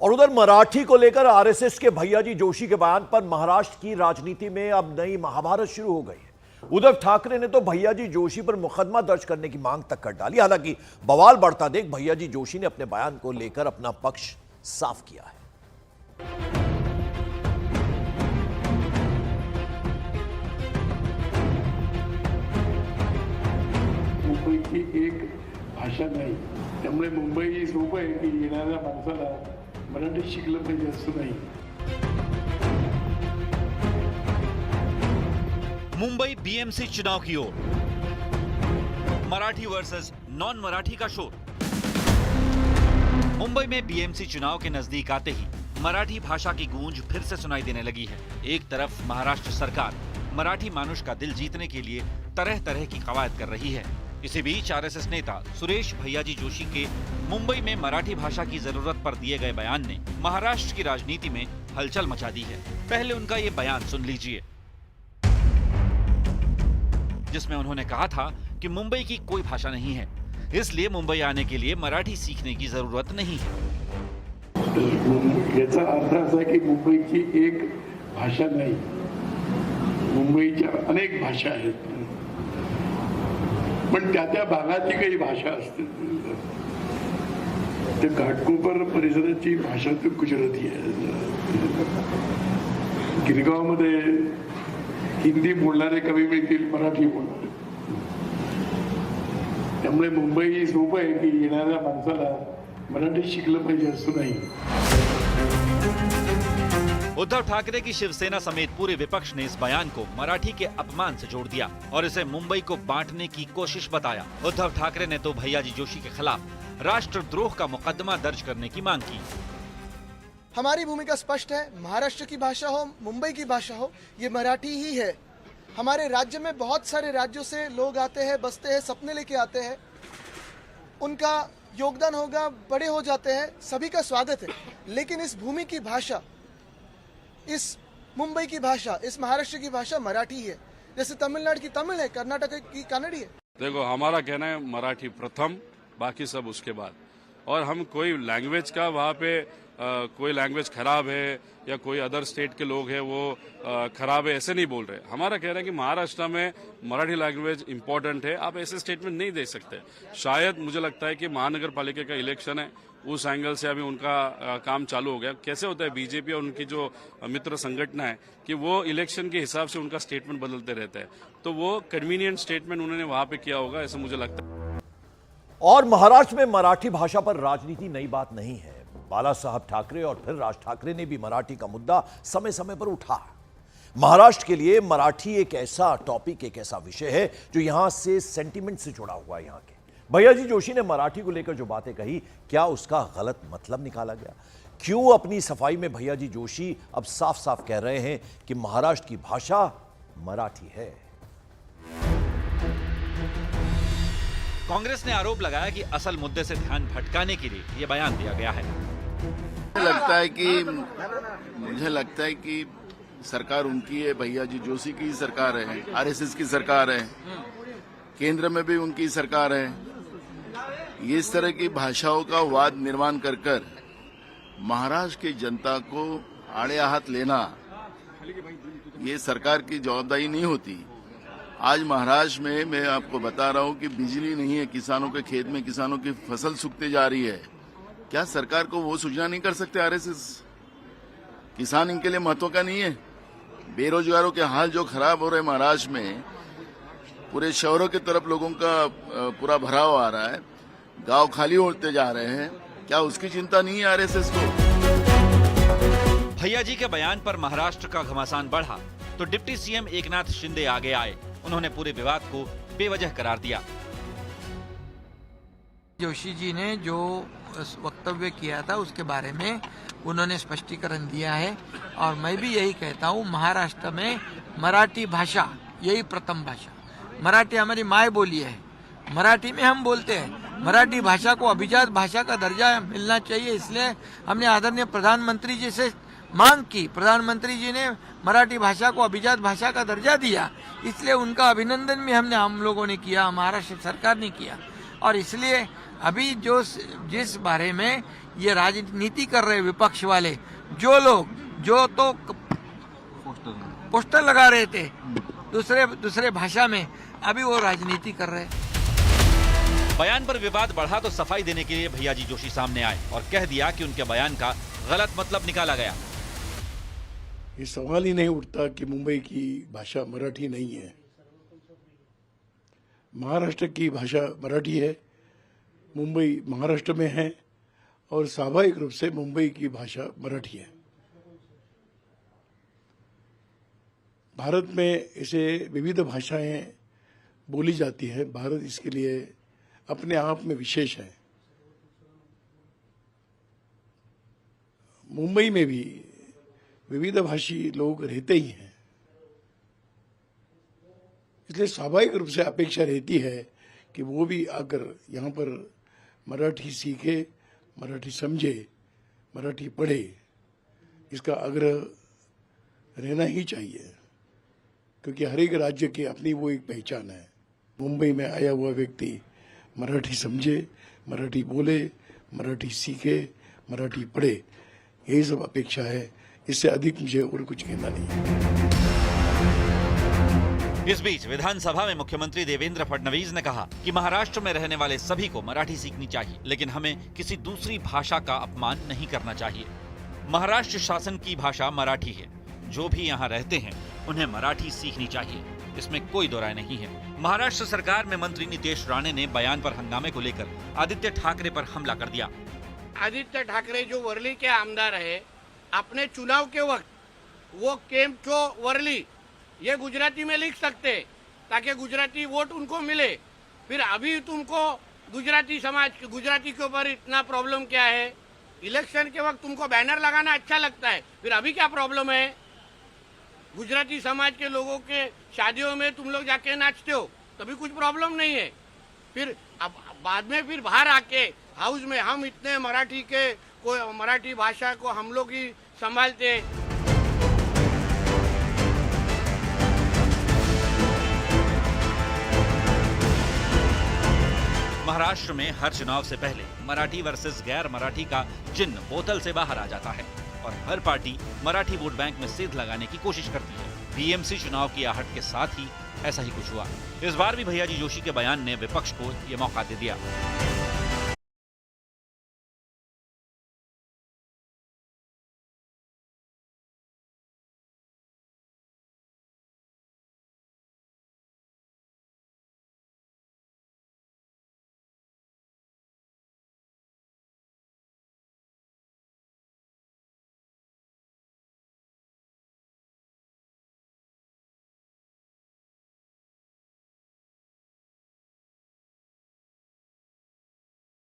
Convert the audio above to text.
और उधर मराठी को लेकर आरएसएस के भैयाजी जोशी के बयान पर महाराष्ट्र की राजनीति में अब नई महाभारत शुरू हो गई है। उद्धव ठाकरे ने तो भैयाजी जोशी पर मुकदमा दर्ज करने की मांग तक कर डाली। हालांकि बवाल बढ़ता देख भैयाजी जोशी ने अपने बयान को लेकर अपना पक्ष साफ किया है। मुंबई की एक भाषा नाही, त्यामुळे मुंबई सोपं आहे की येणाऱ्या माणसाला मराठी शिकलं पाहिजे असं नाही। मुंबई बीएमसी चुनाव की ओर, मराठी वर्सेस नॉन मराठी का शोर। मुंबई में बीएमसी चुनाव के नजदीक आते ही मराठी भाषा की गूंज फिर से सुनाई देने लगी है। एक तरफ महाराष्ट्र सरकार मराठी मानुष का दिल जीतने के लिए तरह तरह की कवायद कर रही है। इसी बीच आरएसएस नेता सुरेश भैयाजी जोशी के मुंबई में मराठी भाषा की जरूरत पर दिए गए बयान ने महाराष्ट्र की राजनीति में हलचल मचा दी है। पहले उनका ये बयान सुन लीजिए, जिसमें उन्होंने कहा था कि मुंबई की कोई भाषा नहीं है, इसलिए मुंबई आने के लिए मराठी सीखने की जरूरत नहीं है। याचा अर्थ असा की मुंबई की एक भाषा नाही, मुंबईच्या अनेक भाषा आहेत, पण त्या भागाची काही भाषा असते। त्या घाटकोपर परिसराची भाषा तर गुजराती आहे। गिरगावमध्ये हिंदी बोलणारे कमी मिळतील, मराठी बोलणारे। त्यामुळे मुंबई सोपं आहे की येणाऱ्या माणसाला मराठी शिकलं पाहिजे असं नाही। उद्धव ठाकरे की शिवसेना समेत पूरे विपक्ष ने इस बयान को मराठी के अपमान से जोड़ दिया और इसे मुंबई को बांटने की कोशिश बताया। उद्धव ठाकरे ने तो भैयाजी जोशी के खिलाफ राष्ट्रद्रोह का मुकदमा दर्ज करने की मांग की। हमारी भूमिका स्पष्ट है, महाराष्ट्र की भाषा हो, मुंबई की भाषा हो, ये मराठी ही है। हमारे राज्य में बहुत सारे राज्यों से लोग आते हैं, बसते हैं, सपने लेके आते हैं, उनका योगदान होगा, बड़े हो जाते हैं, सभी का स्वागत है। लेकिन इस भूमि की भाषा, इस मुंबई की भाषा, इस महाराष्ट्र की भाषा मराठी है। जैसे तमिलनाडु की तमिल है, कर्नाटक की कन्नड़ी है। देखो, हमारा कहना है मराठी प्रथम, बाकी सब उसके बाद। और हम कोई लैंग्वेज का वहाँ पे कोई लैंग्वेज खराब है या कोई अदर स्टेट के लोग हैं वो खराब है ऐसे नहीं बोल रहे। हमारा कहना है कि महाराष्ट्र में मराठी लैंग्वेज इंपॉर्टेंट है, आप ऐसे स्टेटमेंट नहीं दे सकते। शायद मुझे लगता है कि महानगर पालिका का इलेक्शन है, उस एंगल से अभी उनका काम चालू हो गया। कैसे होता है, बीजेपी और उनकी जो मित्र संगठन है कि वो इलेक्शन के हिसाब से उनका स्टेटमेंट बदलते रहते हैं, तो वो कन्वीनियंट स्टेटमेंट उन्होंने वहां पे किया होगा, ऐसा मुझे लगता है। और महाराष्ट्र में मराठी भाषा पर राजनीति नई बात नहीं है। बाला साहब ठाकरे और फिर राज ठाकरे ने भी मराठी का मुद्दा समय समय पर उठा। महाराष्ट्र के लिए मराठी एक ऐसा टॉपिक, एक ऐसा विषय है जो यहां से सेंटिमेंट से जुड़ा हुआ है। यहां के भैयाजी जोशी ने मराठी को लेकर जो बातें कही, क्या उसका गलत मतलब निकाला गया? क्यों अपनी सफाई में भैयाजी जोशी अब साफ साफ कह रहे हैं कि महाराष्ट्र की भाषा मराठी है? कांग्रेस ने आरोप लगाया कि असल मुद्दे से ध्यान भटकाने के लिए यह बयान दिया गया है। मुझे लगता है कि सरकार उनकी है, भैयाजी जोशी की सरकार है, आरएसएस की सरकार है, केंद्र में भी उनकी सरकार है। ये इस तरह की भाषाओं का वाद निर्माण कर महाराष्ट्र की जनता को आड़े हाथ लेना, ये सरकार की जवाबदारी नहीं होती। आज महाराष्ट्र में मैं आपको बता रहा हूं कि बिजली नहीं है, किसानों के खेत में किसानों की फसल सूखते जा रही है। क्या सरकार को वो सूचना नहीं कर सकते आरएसएस? किसान इनके लिए महत्व का नहीं है? बेरोजगारों के हाल जो खराब हो रहे महाराष्ट्र में, पूरे शहरों की तरफ लोगों का पूरा भराव आ रहा है, गांव खाली होते जा रहे हैं, क्या उसकी चिंता नहीं है आरएसएस को? भैयाजी के बयान पर महाराष्ट्र का घमासान बढ़ा तो डिप्टी सीएम एकनाथ शिंदे आगे आए। उन्होंने पूरे विवाद को बेवजह करार दिया। जोशी जी ने जो वक्तव्य किया था उसके बारे में उन्होंने स्पष्टीकरण दिया है और मैं भी यही कहता हूँ, महाराष्ट्र में मराठी भाषा यही प्रथम भाषा। मराठी हमारी माय बोली है, मराठी में हम बोलते हैं। मराठी भाषा को अभिजात भाषा का दर्जा मिलना चाहिए, इसलिए हमने आदरणीय प्रधानमंत्री जी से मांग की। प्रधानमंत्री जी ने मराठी भाषा को अभिजात भाषा का दर्जा दिया, इसलिए उनका अभिनंदन भी हम लोगों ने किया, महाराष्ट्र सरकार ने किया। और इसलिए अभी जो जिस बारे में ये राजनीति कर रहे विपक्ष वाले जो लोग जो तो पोस्टर लगा रहे थे दूसरे भाषा में, अभी वो राजनीति कर रहे हैं। बयान पर विवाद बढ़ा तो सफाई देने के लिए भैयाजी जोशी सामने आए और कह दिया कि उनके बयान का गलत मतलब निकाला गया। ये सवाल ही नहीं उठता कि मुंबई की भाषा मराठी नहीं है। महाराष्ट्र की भाषा मराठी है, मुंबई महाराष्ट्र में है और स्वाभाविक रूप से मुंबई की भाषा मराठी है। भारत में ऐसे विविध भाषाएं बोली जाती है। भारत इसके लिए अपने आप में विशेष है। मुंबई में भी विविध भाषी लोग रहते ही हैं, इसलिए स्वाभाविक रूप से अपेक्षा रहती है कि वो भी आकर यहाँ पर मराठी सीखे, मराठी समझे, मराठी पढ़े। इसका आग्रह रहना ही चाहिए, क्योंकि हर एक राज्य की अपनी वो एक पहचान है। मुंबई में आया हुआ व्यक्ति मराठी समझे, मराठी बोले, मराठी सीखे, मराठी पढ़े, यही सब अपेक्षा है। इससे अधिक मुझे और कुछ कहना नहीं है। इस बीच विधानसभा में मुख्यमंत्री देवेंद्र फडणवीस ने कहा कि महाराष्ट्र में रहने वाले सभी को मराठी सीखनी चाहिए, लेकिन हमें किसी दूसरी भाषा का अपमान नहीं करना चाहिए। महाराष्ट्र शासन की भाषा मराठी है। जो भी यहाँ रहते हैं उन्हें मराठी सीखनी चाहिए, इसमें कोई दो राय नहीं है। महाराष्ट्र सरकार में मंत्री नितेश राणे ने बयान पर हंगामे को लेकर आदित्य ठाकरे पर हमला कर दिया। आदित्य ठाकरे जो वर्ली के आमदार है, अपने चुनाव के वक्त वो केम चो वर्ली ये गुजराती में लिख सकते ताकि गुजराती वोट उनको मिले। फिर अभी तुमको गुजराती के ऊपर इतना प्रॉब्लम क्या है? इलेक्शन के वक्त तुमको बैनर लगाना अच्छा लगता है, फिर अभी क्या प्रॉब्लम है? गुजराती समाज के लोगों के शादियों में तुम लोग जाके नाचते हो, तभी कुछ प्रॉब्लम नहीं है। फिर अब बाद में फिर बाहर आके हाउस में हम इतने मराठी भाषा को हम लोग ही संभालते हैं। महाराष्ट्र में हर चुनाव से पहले मराठी वर्सेस गैर मराठी का चिन्ह बोतल से बाहर आ जाता है और हर पार्टी मराठी वोट बैंक में सेंध लगाने की कोशिश करती है। बीएमसी चुनाव की आहट के साथ ही ऐसा ही कुछ हुआ। इस बार भी भैयाजी जोशी के बयान ने विपक्ष को ये मौका दे दिया।